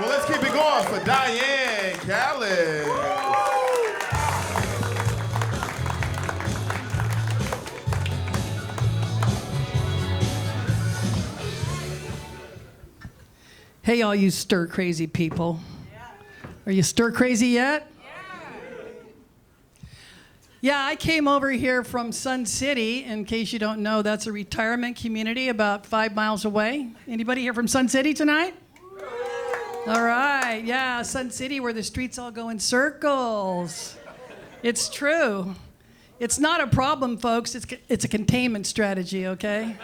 Well, let's keep it going for Diane Callis. Hey, all you stir crazy people. Are you stir crazy yet? Yeah, I came over here from Sun City. In case you don't know, that's a retirement community about 5 miles away. Anybody here from Sun City tonight? All right, yeah, Sun City, where the streets all go in circles. It's true. It's not a problem, folks. It's a containment strategy, okay?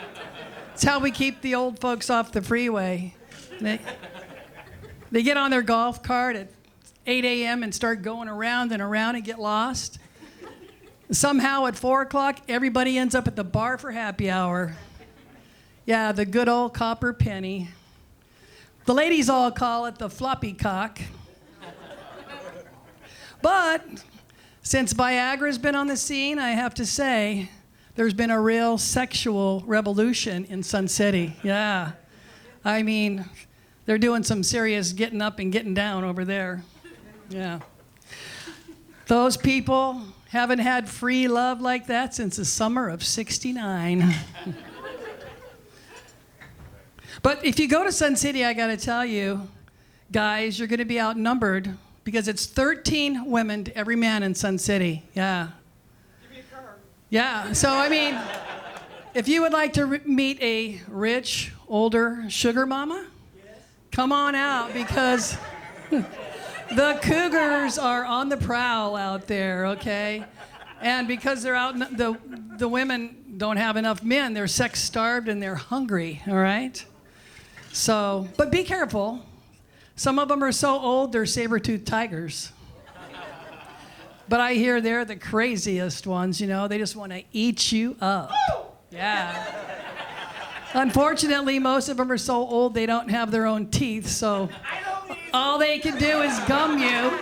It's how we keep the old folks off the freeway. They get on their golf cart at 8 a.m. and start going around and around and get lost. Somehow at 4 o'clock, everybody ends up at the bar for happy hour. Yeah, the good old copper penny. The ladies all call it the floppy cock. But since Viagra's been on the scene, I have to say, there's been a real sexual revolution in Sun City. Yeah. I mean, they're doing some serious getting up and getting down over there. Yeah. Those people haven't had free love like that since the summer of '69. But if you go to Sun City, I gotta tell you, guys, you're gonna be outnumbered because it's 13 women to every man in Sun City. Yeah. Give me a car. Yeah, so I mean, if you would like to meet a rich, older sugar mama, come on out because the cougars are on the prowl out there, okay? And because they're out, the women don't have enough men. They're sex starved and they're hungry, all right? So, but be careful. Some of them are so old, they're saber-toothed tigers. But I hear they're the craziest ones, you know? They just want to eat you up. Yeah. Unfortunately, most of them are so old they don't have their own teeth, so all they can do is gum you.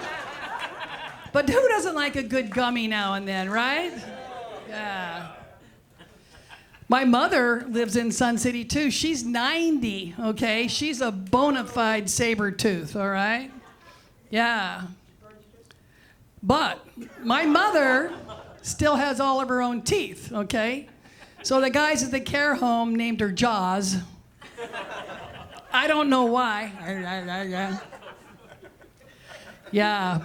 But who doesn't like a good gummy now and then, right? Yeah. My mother lives in Sun City, too. She's 90, okay? She's a bona fide saber tooth, all right? Yeah. But my mother still has all of her own teeth, okay? So the guys at the care home named her Jaws. I don't know why. Yeah.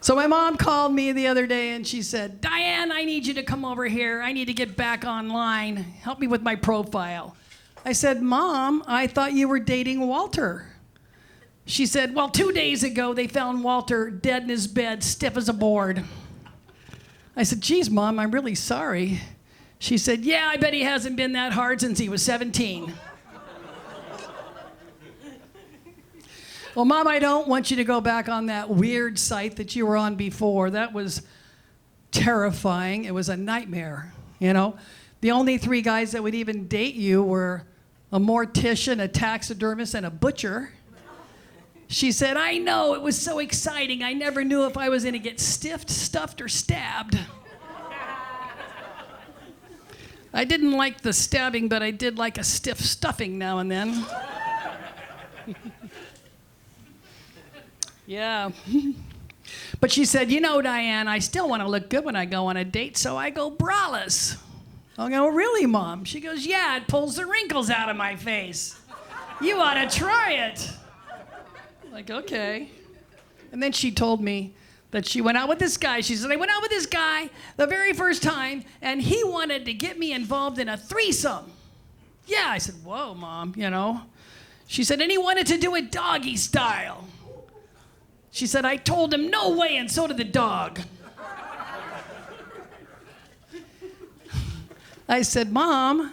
So my mom called me the other day and she said, Diane, I need you to come over here. I need to get back online. Help me with my profile. I said, Mom, I thought you were dating Walter. She said, well, 2 days ago they found Walter dead in his bed, stiff as a board. I said, geez, Mom, I'm really sorry. She said, yeah, I bet he hasn't been that hard since he was 17. Well, Mom, I don't want you to go back on that weird site that you were on before. That was terrifying. It was a nightmare, you know? The only 3 guys that would even date you were a mortician, a taxidermist, and a butcher. She said, I know, it was so exciting. I never knew if I was going to get stiffed, stuffed, or stabbed. I didn't like the stabbing, but I did like a stiff stuffing now and then. Yeah. But she said, you know, Diane, I still want to look good when I go on a date, so I go braless. I go, really, Mom? She goes, yeah, it pulls the wrinkles out of my face. You ought to try it. Like, okay. And then she told me that she went out with this guy. She said, I went out with this guy the very first time, and he wanted to get me involved in a threesome. Yeah, I said, whoa, Mom, you know. She said, and he wanted to do it doggy style. She said, I told him no way, and so did the dog. I said, Mom,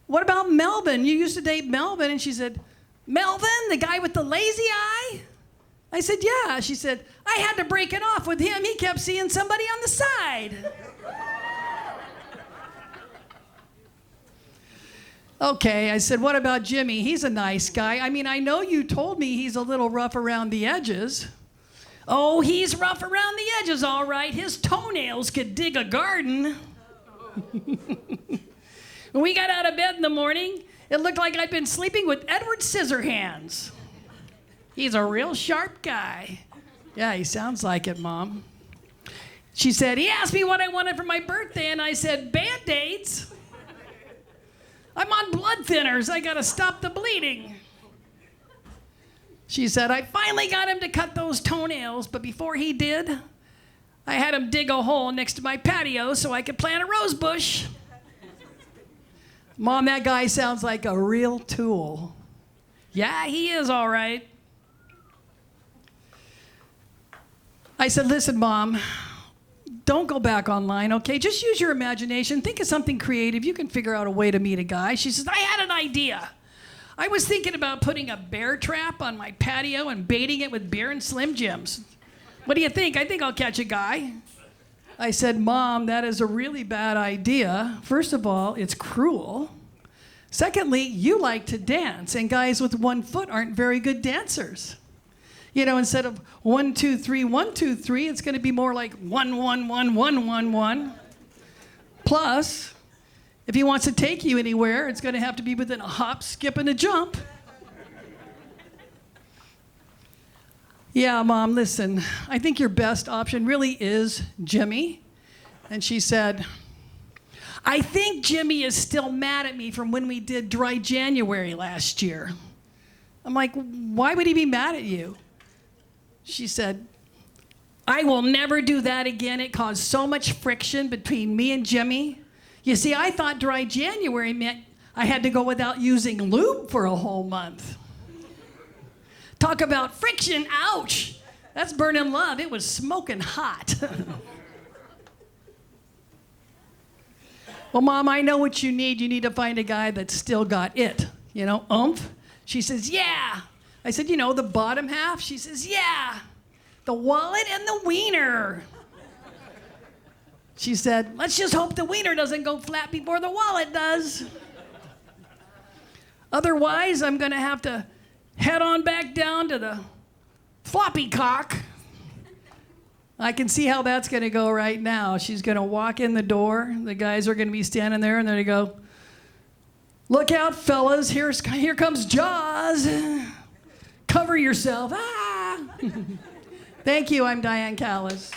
what about Melvin? You used to date Melvin. And she said, Melvin, the guy with the lazy eye? I said, yeah. She said, I had to break it off with him. He kept seeing somebody on the side. Okay, I said, what about Jimmy? He's a nice guy. I mean, I know you told me he's a little rough around the edges. Oh, he's rough around the edges, all right. His toenails could dig a garden. When we got out of bed in the morning, It looked like I'd been sleeping with Edward Scissorhands. He's a real sharp guy. Yeah, he sounds like it, Mom. She said, he asked me what I wanted for my birthday, and I said, Band-Aids. I'm on blood thinners. I gotta stop the bleeding. She said, I finally got him to cut those toenails, but before he did, I had him dig a hole next to my patio so I could plant a rose bush. Mom, that guy sounds like a real tool. Yeah, he is all right. I said, listen, Mom, don't go back online, okay? Just use your imagination. Think of something creative. You can figure out a way to meet a guy. She says, I had an idea. I was thinking about putting a bear trap on my patio and baiting it with beer and Slim Jims. What do you think? I think I'll catch a guy. I said, Mom, that is a really bad idea. First of all, it's cruel. Secondly, you like to dance, and guys with 1 foot aren't very good dancers. You know, instead of 1, 2, 3, 1, 2, 3, it's going to be more like 1, 1, 1, 1, 1, 1. Plus, if he wants to take you anywhere, it's going to have to be within a hop, skip, and a jump. Yeah, Mom, listen, I think your best option really is Jimmy. And she said, I think Jimmy is still mad at me from when we did Dry January last year. I'm like, why would he be mad at you? She said, I will never do that again. It caused so much friction between me and Jimmy. You see, I thought Dry January meant I had to go without using lube for a whole month. Talk about friction, ouch. That's burning love. It was smoking hot. Well, Mom, I know what you need. You need to find a guy that's still got it. You know, oomph. She says, yeah. I said, you know, the bottom half? She says, yeah. The wallet and the wiener. She said, let's just hope the wiener doesn't go flat before the wallet does. Otherwise, I'm going to have to head on back down to the floppy cock. I can see how that's going to go right now. She's going to walk in the door. The guys are going to be standing there, and they're going to go, look out, fellas. Here comes Jaws. Cover yourself. Ah. Thank you. I'm Diane Callis.